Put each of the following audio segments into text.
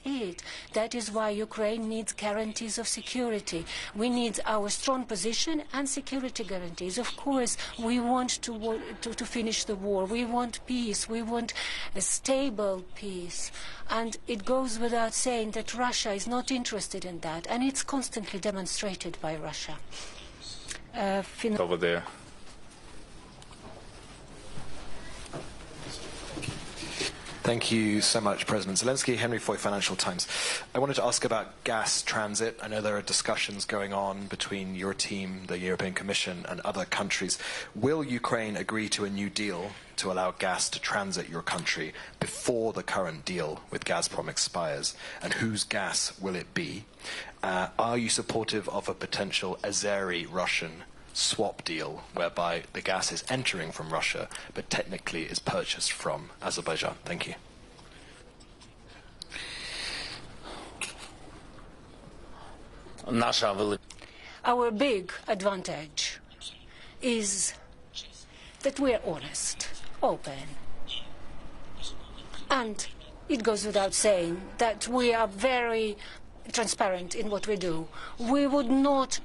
it. That is why Ukraine needs guarantees of security. We need our strong position and security guarantees. Of course, we want to finish the war. We want peace. We want a stable peace. And it goes without saying that Russia is not interested in that, and it's constantly demonstrated by Russia. Over there. Thank you so much, President Zelensky. Henry Foy, Financial Times. I wanted to ask about gas transit. I know there are discussions going on between your team, the European Commission, and other countries. Will Ukraine agree to a new deal to allow gas to transit your country before the current deal with Gazprom expires? And whose gas will it be? Are you supportive of a potential Azeri-Russian swap deal whereby the gas is entering from Russia but technically is purchased from Azerbaijan? Thank you. Our big advantage is that we are honest, open, and it goes without saying that we are very transparent in what we do. We would not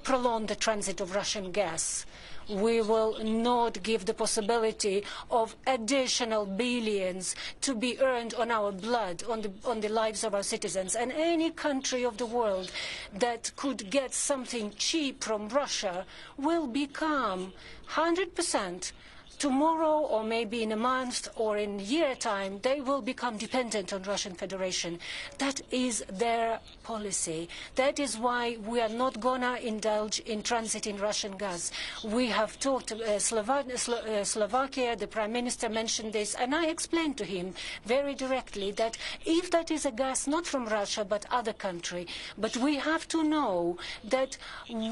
prolong the transit of Russian gas. We will not give the possibility of additional billions to be earned on our blood, on the lives of our citizens. And any country of the world that could get something cheap from Russia will become 100%. Tomorrow, or maybe in a month or in a year time, they will become dependent on Russian Federation. That is their policy. That is why we are not gonna indulge in transit in Russian gas. We have talked Slovakia, the Prime Minister mentioned this, and I explained to him very directly that if that is a gas not from Russia but other country, but we have to know that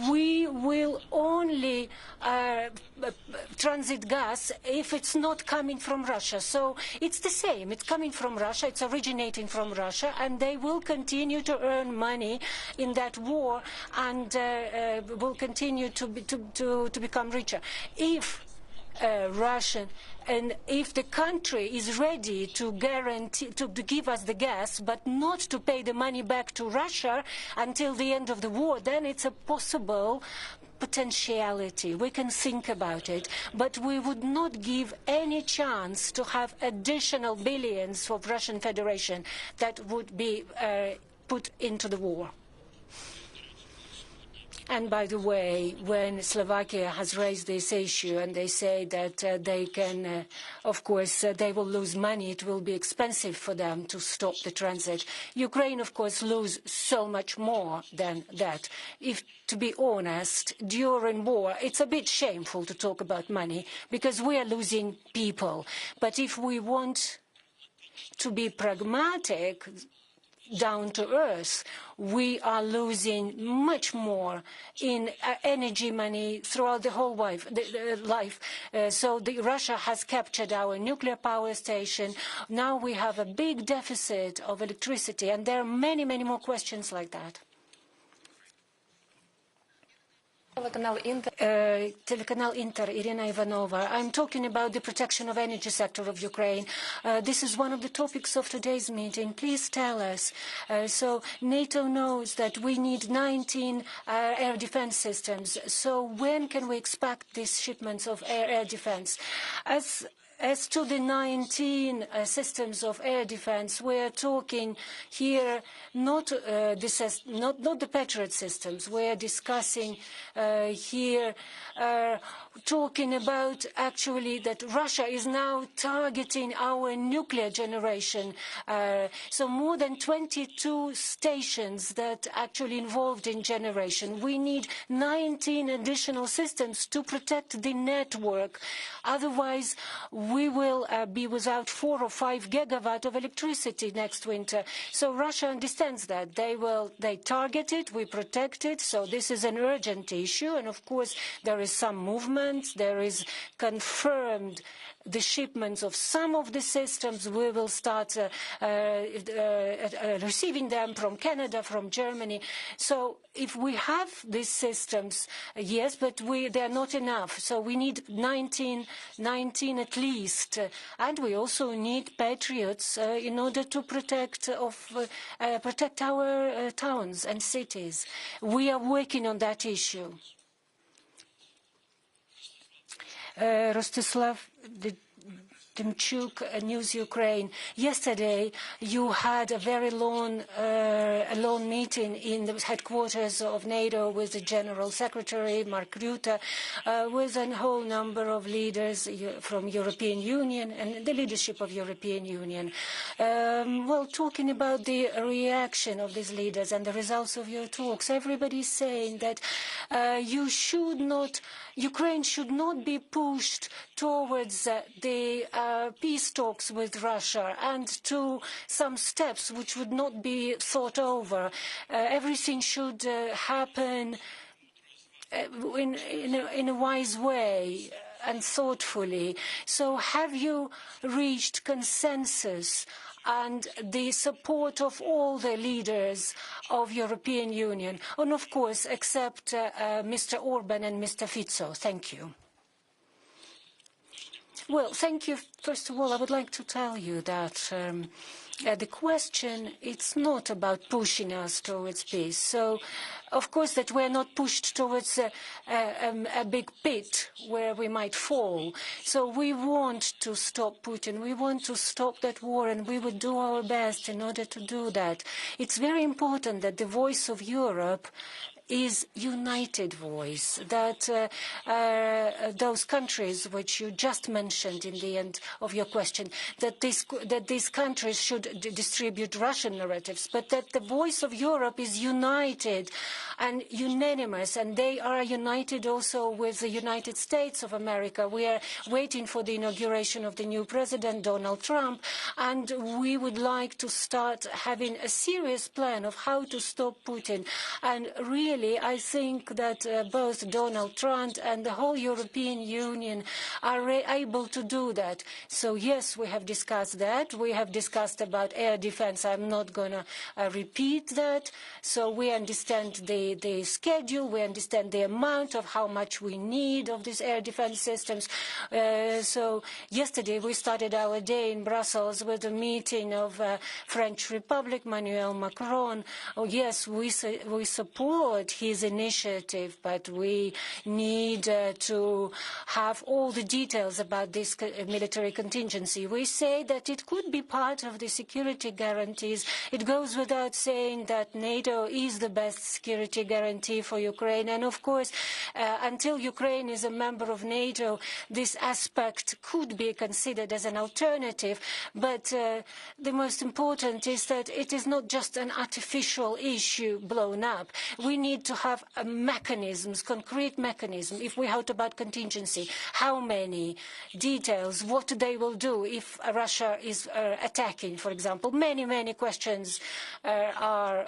we will only transit gas if it's not coming from Russia. So it's the same. It's coming from Russia. It's originating from Russia, and they will continue to earn money in that war and will continue to become richer. If Russian and if the country is ready to guarantee to give us the gas but not to pay the money back to Russia until the end of the war, then it's a possible potentiality. We can think about it, but we would not give any chance to have additional billions of Russian Federation that would be put into the war. And by the way, when Slovakia has raised this issue and they say that they can, of course, they will lose money, it will be expensive for them to stop the transit. Ukraine, of course, lose so much more than that. If, to be honest, during war, it's a bit shameful to talk about money because we are losing people. But if we want to be pragmatic, down to earth, we are losing much more in energy money throughout the whole life. So Russia has captured our nuclear power station. Now we have a big deficit of electricity, and there are many, many more questions like that. Telekanal Inter, Irina Ivanova. I'm talking about the protection of energy sector of Ukraine. This is one of the topics of today's meeting. Please tell us. So NATO knows that we need 19 air defense systems. So when can we expect these shipments of air defense? As to the 19 systems of air defense, we're talking here not the Patriot systems. We're discussing here, talking about actually that Russia is now targeting our nuclear generation. So more than 22 stations that actually involved in generation. We need 19 additional systems to protect the network. Otherwise, we will be without 4 or 5 gigawatt of electricity next winter. So Russia understands that. They target it, we protect it. So this is an urgent issue. And of course, there is some movement. There is confirmed the shipments of some of the systems. We will start receiving them from Canada, from Germany. So if we have these systems, yes, but they are not enough. So we need 19 at least. And we also need Patriots in order to protect our towns and cities. We are working on that issue. Rostislav Demchuk, News Ukraine. Yesterday, you had a very long meeting in the headquarters of NATO with the General Secretary, Mark Rutte, with a whole number of leaders from European Union and the leadership of European Union. Well, talking about the reaction of these leaders and the results of your talks, everybody is saying that Ukraine should not be pushed towards the peace talks with Russia and to some steps which would not be thought over. Everything should happen in a wise way and thoughtfully. So have you reached consensus and the support of all the leaders of European Union? And of course, except Mr. Orban and Mr. Fico. Thank you. Well, thank you. First of all, I would like to tell you that the question, it's not about pushing us towards peace. So, of course, that we're not pushed towards a big pit where we might fall. So we want to stop Putin. We want to stop that war, and we would do our best in order to do that. It's very important that the voice of Europe is united voice, that those countries which you just mentioned in the end of your question, that these countries should distribute Russian narratives, but that the voice of Europe is united and unanimous, and they are united also with the United States of America. We are waiting for the inauguration of the new president, Donald Trump, and we would like to start having a serious plan of how to stop Putin. And really, I think that both Donald Trump and the whole European Union are able to do that. So yes, we have discussed that. We have discussed about air defense. I'm not going to repeat that. So we understand the schedule. We understand the amount of how much we need of these air defense systems. So yesterday we started our day in Brussels with a meeting of French Republic, Emmanuel Macron. Oh yes, we support his initiative, but we need to have all the details about this military contingency. We say that it could be part of the security guarantees. It goes without saying that NATO is the best security guarantee for Ukraine. And of course, until Ukraine is a member of NATO, this aspect could be considered as an alternative. But the most important is that it is not just an artificial issue blown up. We need to have mechanisms, concrete mechanisms. If we heard about contingency, how many details, what they will do if Russia is attacking, for example. Many questions are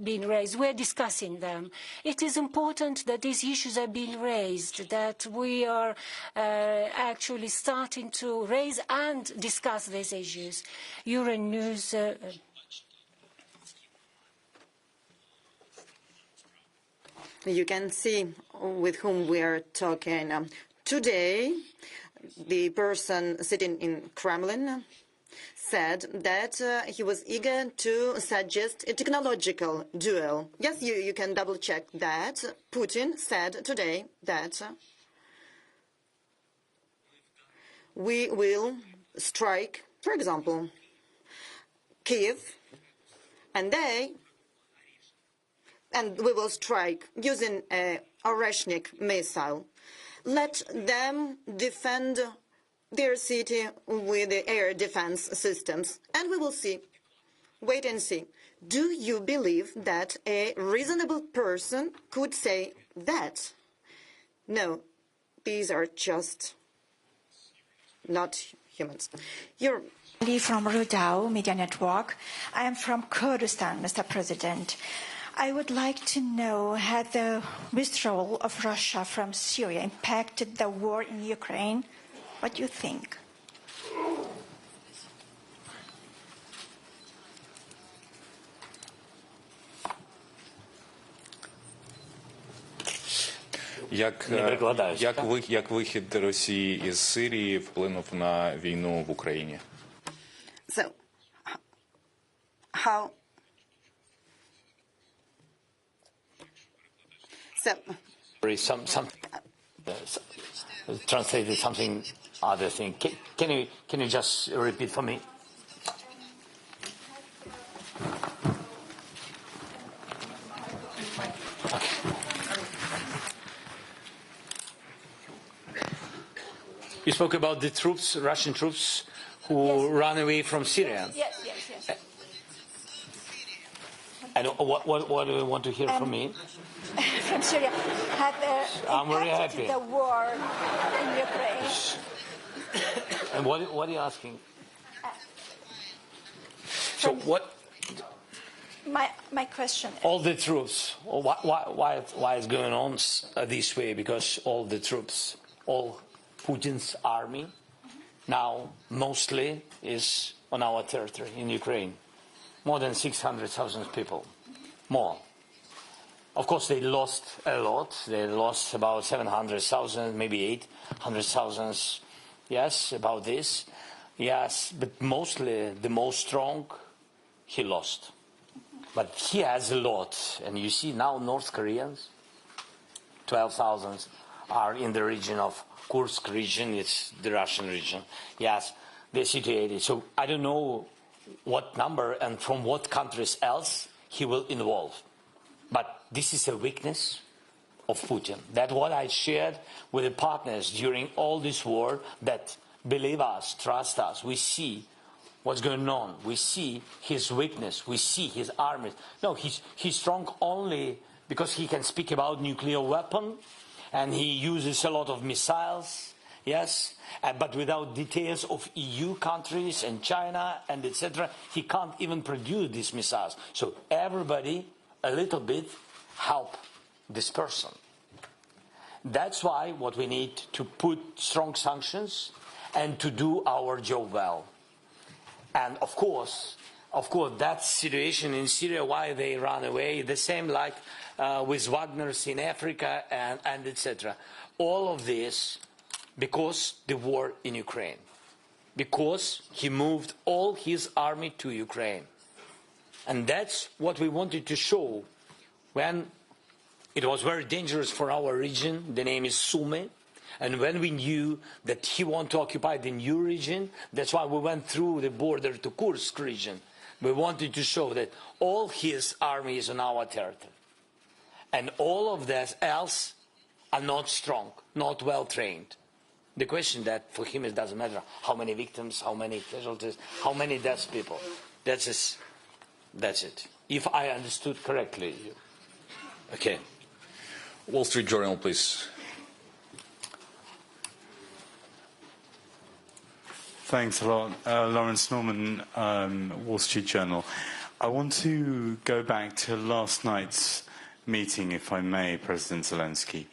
being raised. We're discussing them. It is important that these issues are being raised, that we are actually starting to raise and discuss these issues. Euronews. You can see with whom we are talking. Today, the person sitting in Kremlin said that he was eager to suggest a technological duel. Yes, you can double-check that. Putin said today that we will strike, for example, Kiev, and we will strike using a Oreshnik missile. Let them defend their city with the air defense systems, and we will see. Wait and see. Do you believe that a reasonable person could say that? No, these are just not humans. You're from Rudao Media Network. I am from Kurdistan, Mr. President. I would like to know, had the withdrawal of Russia from Syria impacted the war in Ukraine? What do you think? Як вихід Росії із Сирії вплинув на війну в Україні? So, how? So, translated something other thing. Can you just repeat for me? You spoke about the troops, Russian troops, who ran away from Syria. Yes. And what do you want to hear from me? From Syria have I'm very impacted happy. the war in Ukraine. And what are you asking? So what? My question. All the troops. Why is going on this way? Because all the troops, all Putin's army, now mostly is on our territory in Ukraine. More than 600,000 people, more. Of course, they lost a lot. They lost about 700,000, maybe 800,000. Yes, about this. Yes, but mostly the most strong, he lost. But he has a lot. And you see now North Koreans, 12,000 are in the region of Kursk region. It's the Russian region. Yes, they're situated. So I don't know what number and from what countries else he will involve. But this is a weakness of Putin. That's what I shared with the partners during all this war, that believe us, trust us. We see what's going on. We see his weakness. We see his armies. No, he's strong only because he can speak about nuclear weapon, and he uses a lot of missiles, yes, but without details of EU countries and China and etc. He can't even produce these missiles. So everybody a little bit help this person. That's why what we need to put strong sanctions and to do our job well. And of course that situation in Syria, why they ran away, the same like with Wagner's in Africa and etc. All of this because the war in Ukraine, because he moved all his army to Ukraine. And that's what we wanted to show when it was very dangerous for our region. The name is Sumy. And when we knew that he wanted to occupy the new region, that's why we went through the border to Kursk region. We wanted to show that all his army is on our territory. And all of that else are not strong, not well trained. The question that for him it doesn't matter how many victims, how many casualties, how many deaths people. That's it. If I understood correctly. Okay. Wall Street Journal, please. Thanks a lot. Lawrence Norman, Wall Street Journal. I want to go back to last night's meeting, if I may, President Zelensky.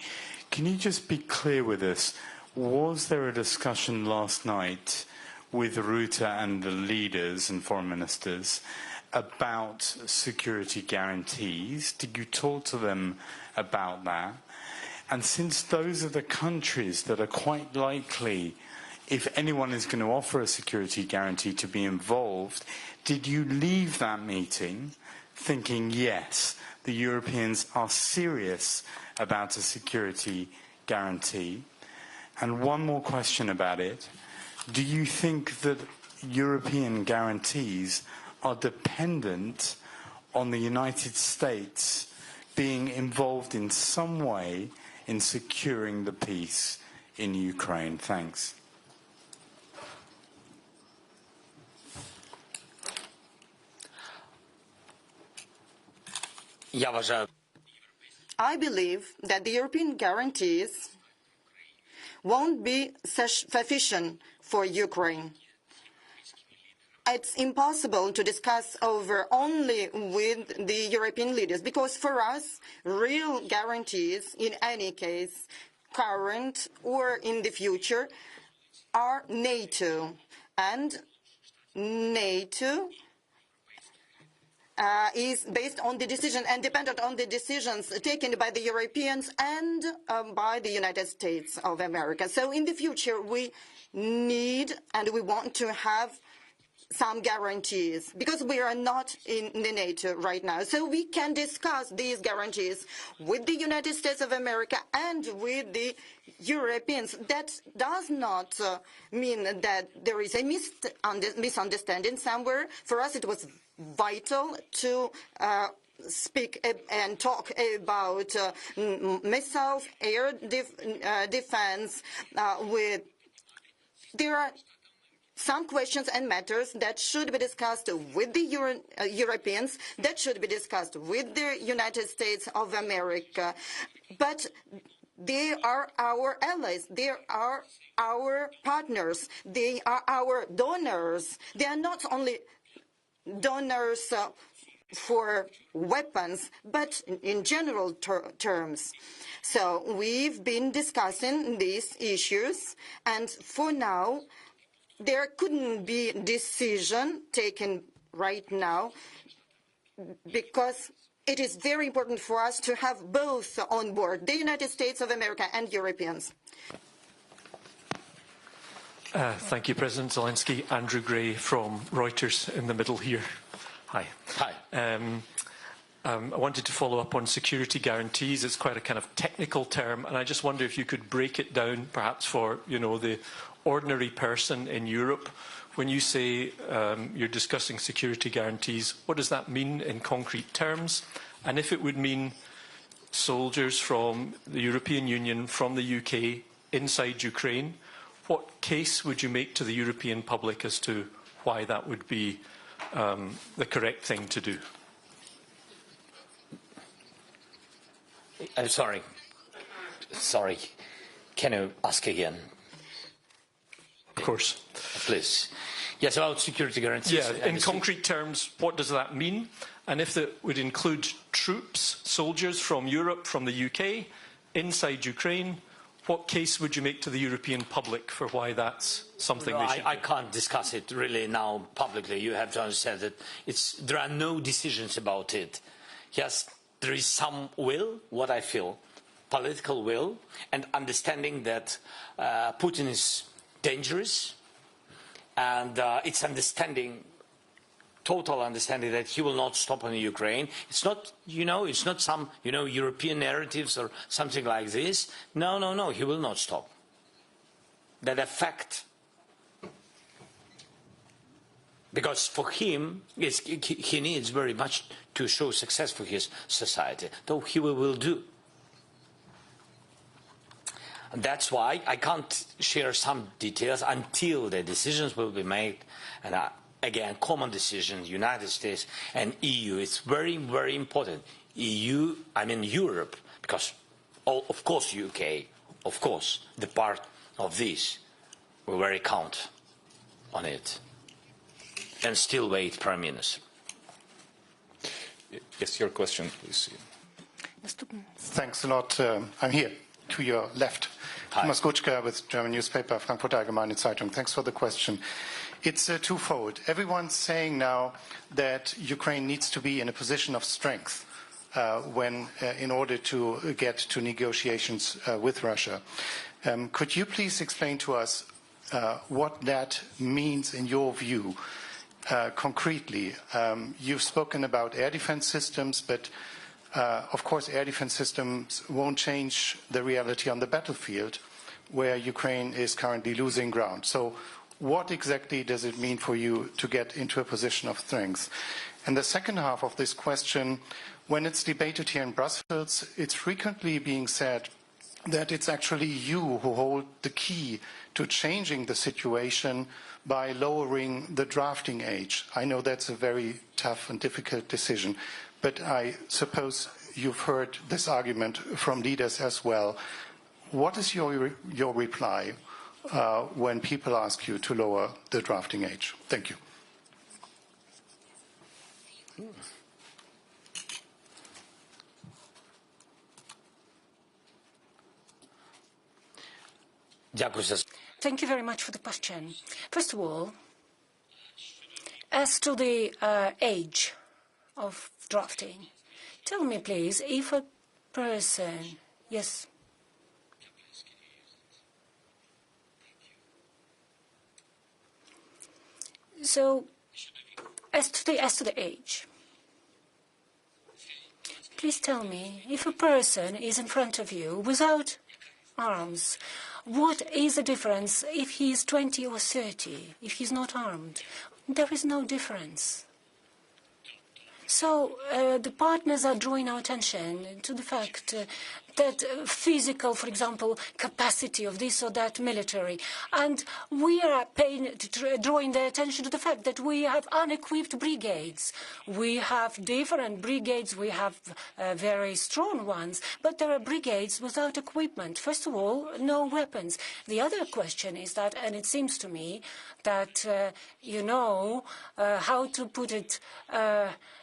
Can you just be clear with us, was there a discussion last night with Rutte and the leaders and foreign ministers about security guarantees? Did you talk to them about that? And since those are the countries that are quite likely, if anyone is going to offer a security guarantee, to be involved, did you leave that meeting thinking, yes, the Europeans are serious about a security guarantee? And one more question about it. Do you think that European guarantees are dependent on the United States being involved in some way in securing the peace in Ukraine? Thanks. I believe that the European guarantees won't be sufficient for Ukraine. It's impossible to discuss over only with the European leaders, because for us, real guarantees, in any case, current or in the future, are NATO. And NATO is based on the decision and dependent on the decisions taken by the Europeans and by the United States of America. So in the future, we need and we want to have some guarantees, because we are not in the NATO right now. So we can discuss these guarantees with the United States of America and with the Europeans. That does not mean that there is a misunderstanding somewhere. For us, it was vital to speak and talk about missiles, air defense. There are some questions and matters that should be discussed with the Europeans, that should be discussed with the United States of America. But they are our allies, they are our partners, they are our donors. They are not only donors for weapons, but in general terms. So we've been discussing these issues, and for now, there couldn't be a decision taken right now, because it is very important for us to have both on board, the United States of America and Europeans. Thank you, President Zelensky. Andrew Gray from Reuters in the middle here. Hi. Hi. I wanted to follow up on security guarantees. It's quite a kind of technical term, and I just wonder if you could break it down, perhaps for the ordinary person in Europe. When you say you're discussing security guarantees, what does that mean in concrete terms? And if it would mean soldiers from the European Union, from the UK, inside Ukraine, what case would you make to the European public as to why that would be the correct thing to do? I'm sorry. Sorry. Can you ask again? Of course. Please. Yes, about security guarantees. Yeah, in concrete terms, what does that mean? And if that would include troops, soldiers from Europe, from the UK, inside Ukraine, what case would you make to the European public for why that's something they should do? I can't discuss it really now publicly. You have to understand that there are no decisions about it. Yes, there is some will, what I feel, political will, and understanding that Putin is dangerous, and it's understanding, total understanding that he will not stop in Ukraine. It's not, it's not some, European narratives or something like this. No, he will not stop. That affect, because for him, he needs very much to show success for his society, though he will do. And that's why I can't share some details until the decisions will be made. And again, common decisions, United States and EU. It's very, very important. EU, I mean Europe, because of course UK, of course, the part of this, we very count on it. And still wait, Prime Minister. Yes, your question, please. Thanks a lot. I'm here, to your left. Hi. Thomas Gutschka with German newspaper Frankfurter Allgemeine Zeitung. Thanks for the question. It's twofold. Everyone's saying now that Ukraine needs to be in a position of strength in order to get to negotiations with Russia. Could you please explain to us what that means in your view concretely? You've spoken about air defense systems, but of course, air defense systems won't change the reality on the battlefield, where Ukraine is currently losing ground. So what exactly does it mean for you to get into a position of strength? And the second half of this question, when it's debated here in Brussels, it's frequently being said that it's actually you who hold the key to changing the situation by lowering the drafting age. I know that's a very tough and difficult decision, but I suppose you've heard this argument from leaders as well. What is your reply when people ask you to lower the drafting age? Thank you. Thank you very much for the question. First of all, as to the age of drafting. Tell me, please, if a person... Yes. So, as to the age, please tell me, if a person is in front of you without arms, what is the difference if he is 20 or 30, if he's not armed? There is no difference. So the partners are drawing our attention to the fact that physical, for example, capacity of this or that military. And we are drawing their attention to the fact that we have unequipped brigades. We have different brigades. We have very strong ones. But there are brigades without equipment. First of all, no weapons. The other question is that, and it seems to me that, how to put it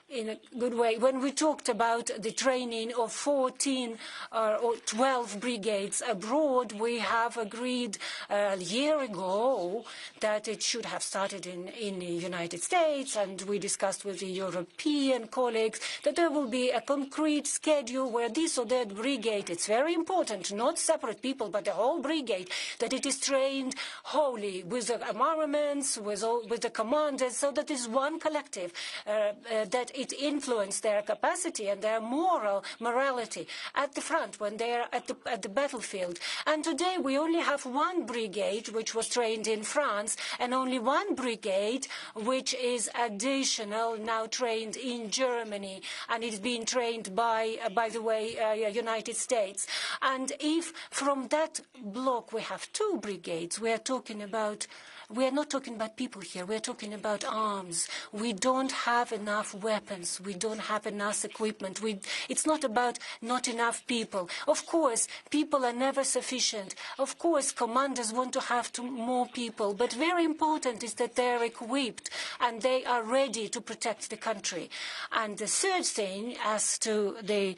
in a good way. When we talked about the training of 14 or 12 brigades abroad, we have agreed a year ago that it should have started in the United States, and we discussed with the European colleagues that there will be a concrete schedule where this or that brigade, it's very important, not separate people, but the whole brigade, that it is trained wholly with the armaments, with the commanders, so that is one collective, that it influenced their capacity and their morality at the front when they are at the battlefield. And today we only have one brigade which was trained in France, and only one brigade which is additional now trained in Germany, and it's being trained by the way, United States. And if from that block we have two brigades, we are not talking about people here. We're talking about arms. We don't have enough weapons. We don't have enough equipment. It's not about not enough people. Of course, people are never sufficient. Of course, commanders want to have more people. But very important is that they're equipped and they are ready to protect the country. And the third thing, as to the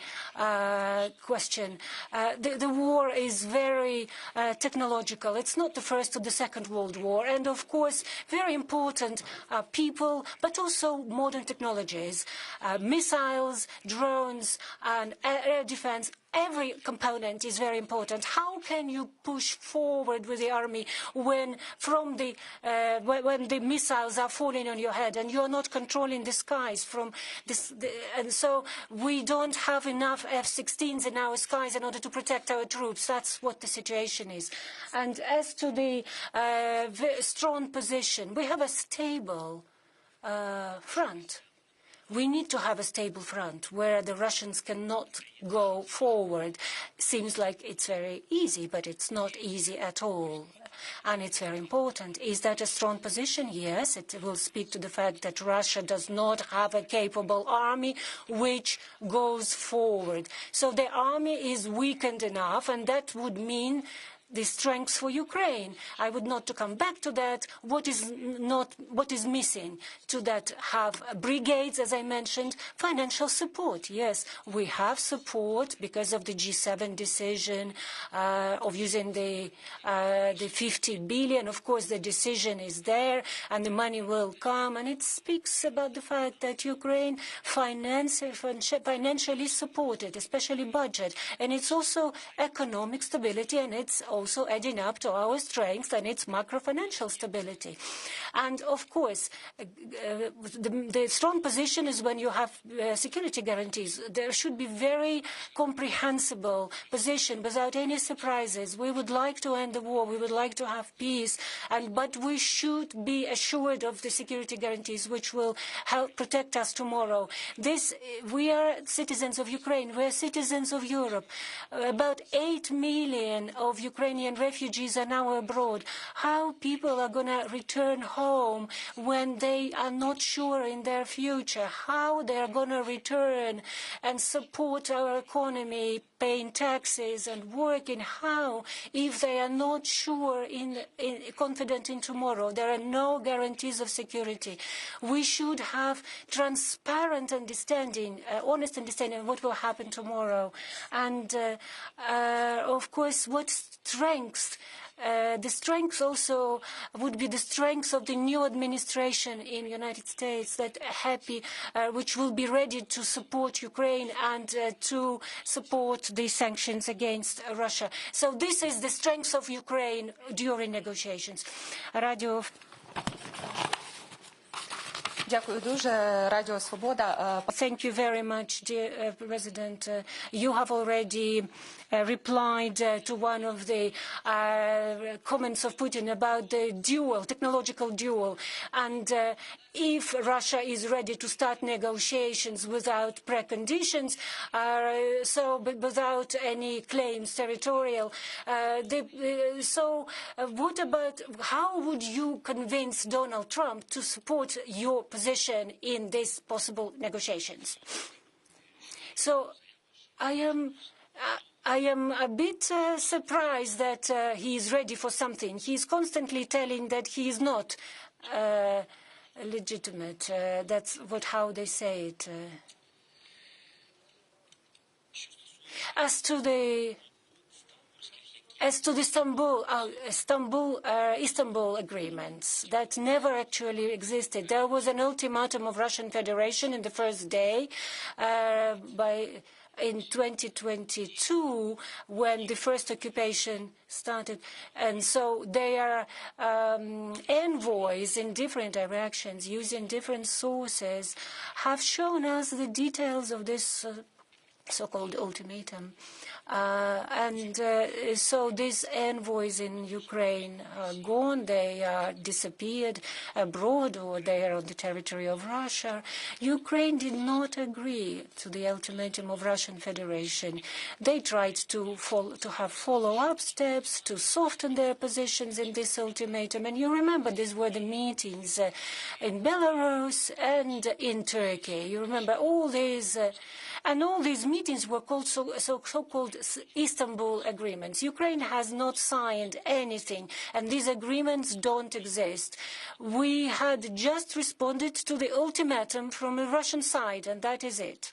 question, the war is very technological. It's not the First or the Second World War. And of course, very important people, but also modern technologies, missiles, drones, and air defense. Every component is very important. How can you push forward with the army when the missiles are falling on your head and you're not controlling the skies from this? And so we don't have enough F-16s in our skies in order to protect our troops. That's what the situation is. And as to the strong position, we have a stable front. We need to have a stable front where the Russians cannot go forward. Seems like it's very easy, but it's not easy at all. And it's very important. Is that a strong position? Yes, it will speak to the fact that Russia does not have a capable army which goes forward. So the army is weakened enough, and that would mean the strength for Ukraine. I would not to come back to that. What is missing to that? Have brigades, as I mentioned, financial support. Yes, we have support because of the G7 decision of using the 50 billion. Of course, the decision is there, and the money will come. And it speaks about the fact that Ukraine financially supported, especially budget, and it's also economic stability, and it's also adding up to our strength and its macro-financial stability. And of course, the strong position is when you have security guarantees. There should be very comprehensible position without any surprises. We would like to end the war. We would like to have peace, but we should be assured of the security guarantees which will help protect us tomorrow. We are citizens of Ukraine. We are citizens of Europe. About 8 million of Ukrainian refugees are now abroad. How people are going to return home when they are not sure in their future? How they are going to return and support our economy, paying taxes and working? How, if they are not sure, confident in tomorrow? There are no guarantees of security. We should have transparent understanding, honest understanding of what will happen tomorrow. And of course, what strength the strength also would be the strength of the new administration in the United States, that which will be ready to support Ukraine and to support the sanctions against Russia. So this is the strength of Ukraine during negotiations. Radio. Thank you very much, dear President. You have already replied to one of the comments of Putin about the technological duel. And if Russia is ready to start negotiations without preconditions, but without any claims territorial, what about, how would you convince Donald Trump to support your position in these possible negotiations? So I am a bit surprised that he is ready for something. He is constantly telling that he is not legitimate. That's how they say it. As to the Istanbul agreements that never actually existed. There was an ultimatum of Russian Federation in the first day in 2022 when the first occupation started. And so their envoys in different directions using different sources have shown us the details of this so-called ultimatum. So these envoys in Ukraine are gone, they are disappeared abroad, or they are on the territory of Russia. Ukraine did not agree to the ultimatum of Russian Federation. They tried to have follow-up steps to soften their positions in this ultimatum. And you remember these were the meetings in Belarus and in Turkey. You remember all these. And all these meetings were called so-called Istanbul agreements. Ukraine has not signed anything, and these agreements don't exist. We had just responded to the ultimatum from the Russian side, and that is it.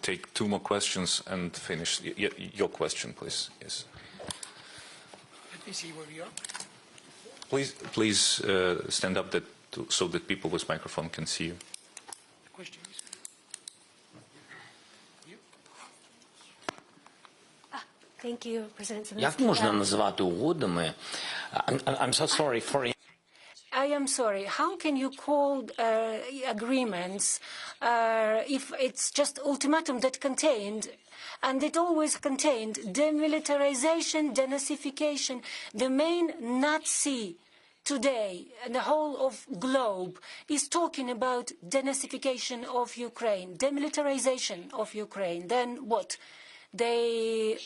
Take two more questions and finish. Your question, please. Yes. Let me see where we are. Please stand up so that people with microphone can see you. Thank you, President Zelensky. Як можна називати угодами? I'm so sorry for. I am sorry. How can you call agreements if it's just ultimatum that contained, and it always contained demilitarization, denazification, the main Nazi today, and the whole of globe is talking about denazification of Ukraine, demilitarization of Ukraine. Then what? They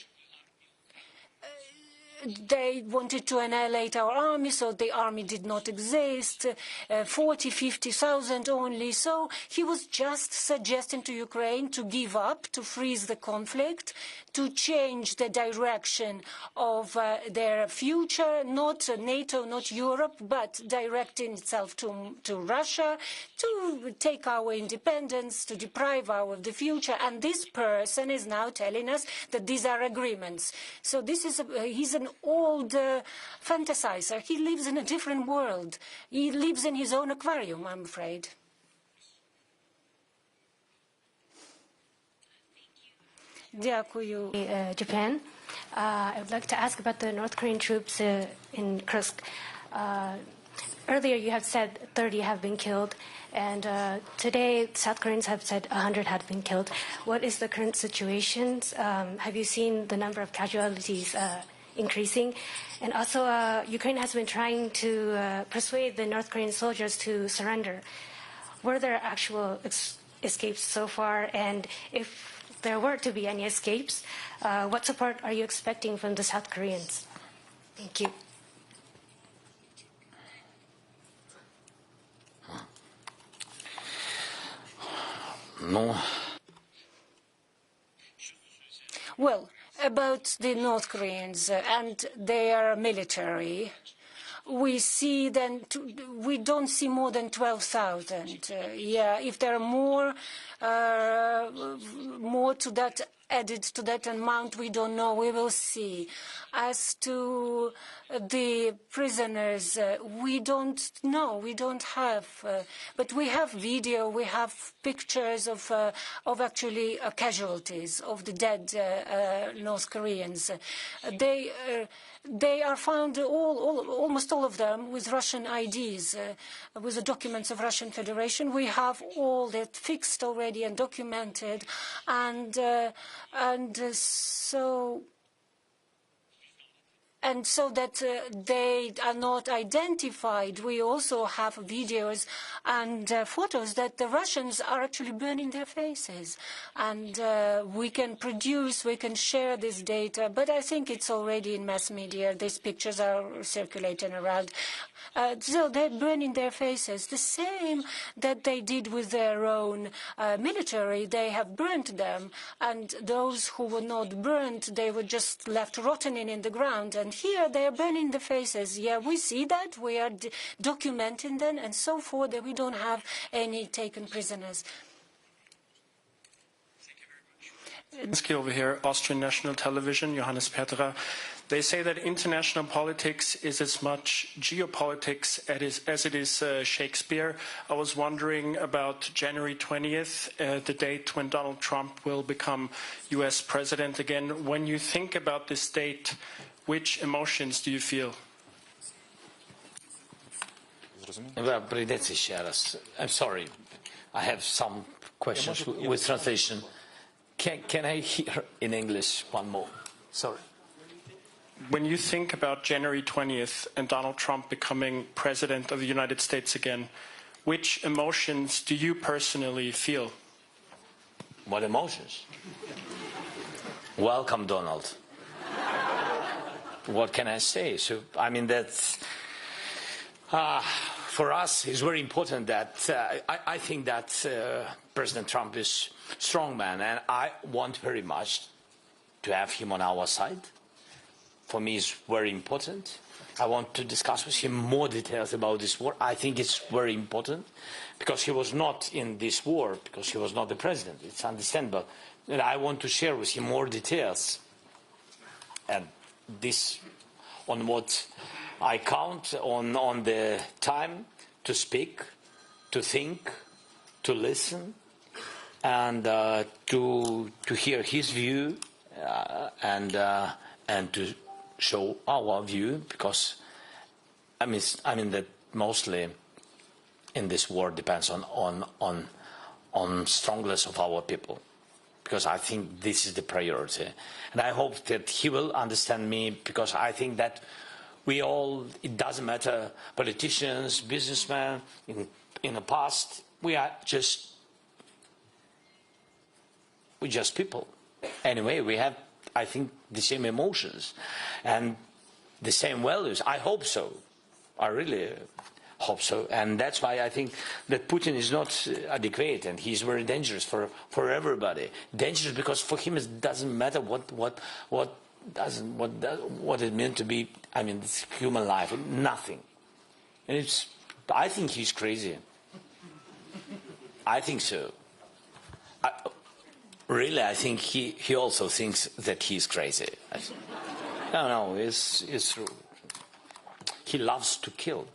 wanted to annihilate our army, so the army did not exist, 50,000 only. So he was just suggesting to Ukraine to give up, to freeze the conflict, to change the direction of their future, not NATO, not Europe, but directing itself to Russia, to take our independence, to deprive our of the future. And this person is now telling us that these are agreements. So this is he's an old fantasizer. He lives in a different world. He lives in his own aquarium, I'm afraid. Japan. I would like to ask about the North Korean troops in Kursk. Earlier you have said 30 have been killed, and today South Koreans have said 100 have been killed. What is the current situation? Have you seen the number of casualties increasing? And also, Ukraine has been trying to persuade the North Korean soldiers to surrender. Were there actual escapes so far? And if there were to be any escapes, what support are you expecting from the South Koreans? Thank you. No. Well, about the North Koreans and their military, we don't see more than 12,000. If there are more to that added to that amount, we don't know. We will see. As to the prisoners, we don't know. We don't have. But we have video. We have pictures of actually casualties of the dead North Koreans. They are found, almost all of them, with Russian IDs, with the documents of Russian Federation. We have all that fixed already and documented, and so that they are not identified. We also have videos and photos that the Russians are actually burning their faces. And we can share this data, but I think it's already in mass media. These pictures are circulating around. So they're burning their faces, the same that they did with their own military. They have burnt them, and those who were not burnt, they were just left rotting in the ground. And here they are burning the faces. Yeah, we see that. We are documenting them and so forth, that we don't have any taken prisoners. Zelenskiy over here, Austrian National Television, Johannes Petra. They say that international politics is as much geopolitics as it is Shakespeare. I was wondering about January 20th, the date when Donald Trump will become US president again. When you think about this date, which emotions do you feel? I'm sorry, I have some questions with translation. Can I hear in English one more? Sorry. When you think about January 20th and Donald Trump becoming president of the United States again, which emotions do you personally feel? What emotions? Welcome, Donald. What can I say? So, I mean, that's for us, it's very important that I think that President Trump is a strong man, and I want very much to have him on our side. For me, it's very important. I want to discuss with him more details about this war. I think it's very important because he was not in this war, because he was not the president. It's understandable. And I want to share with him more details. And this, on what I count on the time to speak, to think, to listen, and to hear his view, and to show our view, because I mean that mostly in this war depends on strongness of our people, because I think this is the priority, and I hope that he will understand me, because I think that we all, it doesn't matter, politicians, businessmen, in the past, we're just people. Anyway, we have, I think, the same emotions and the same values. I hope so. I really hope so. And that's why I think that Putin is not adequate, and he's very dangerous for everybody. Dangerous because for him it doesn't matter what it meant to be, I mean, this human life, nothing. And I think he's crazy. I think so. Really, I think he also thinks that he's crazy. No, it's true. He loves to kill.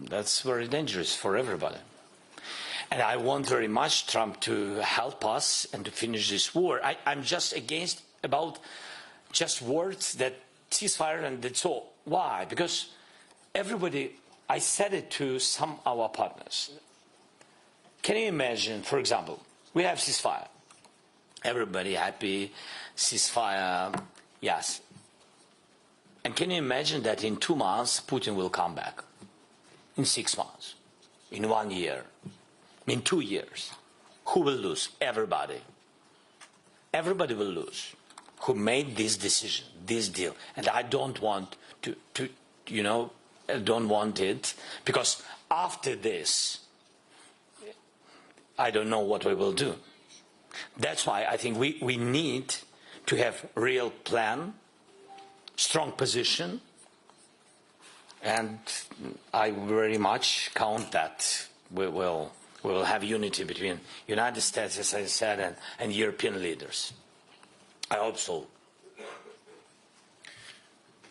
That's very dangerous for everybody. And I want very much Trump to help us and to finish this war. I'm just against about just words that ceasefire and that's all. Why? Because everybody, I said it to some of our partners. Can you imagine, for example, we have ceasefire. Everybody happy, ceasefire, yes. And can you imagine that in 2 months Putin will come back? In 6 months? In 1 year? In 2 years? Who will lose? Everybody. Everybody will lose. Who made this decision, this deal. And I don't want to I don't want it, because after this, I don't know what we will do. That's why I think we need to have a real plan, strong position, and I very much count that we will we will have unity between United States, as I said, and European leaders. I hope so.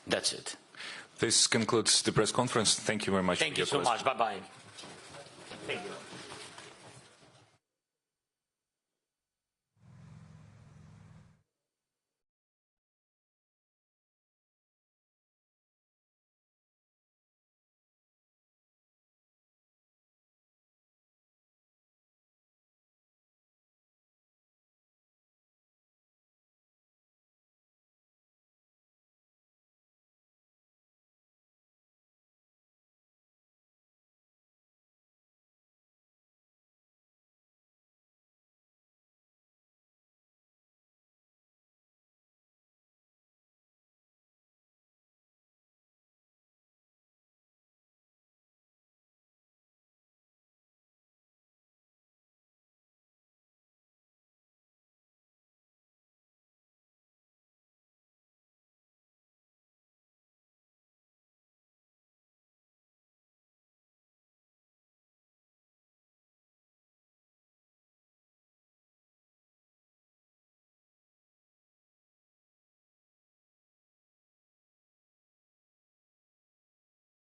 That's it. This concludes the press conference. Thank you very much. Thank you so much. Bye-bye. Thank you.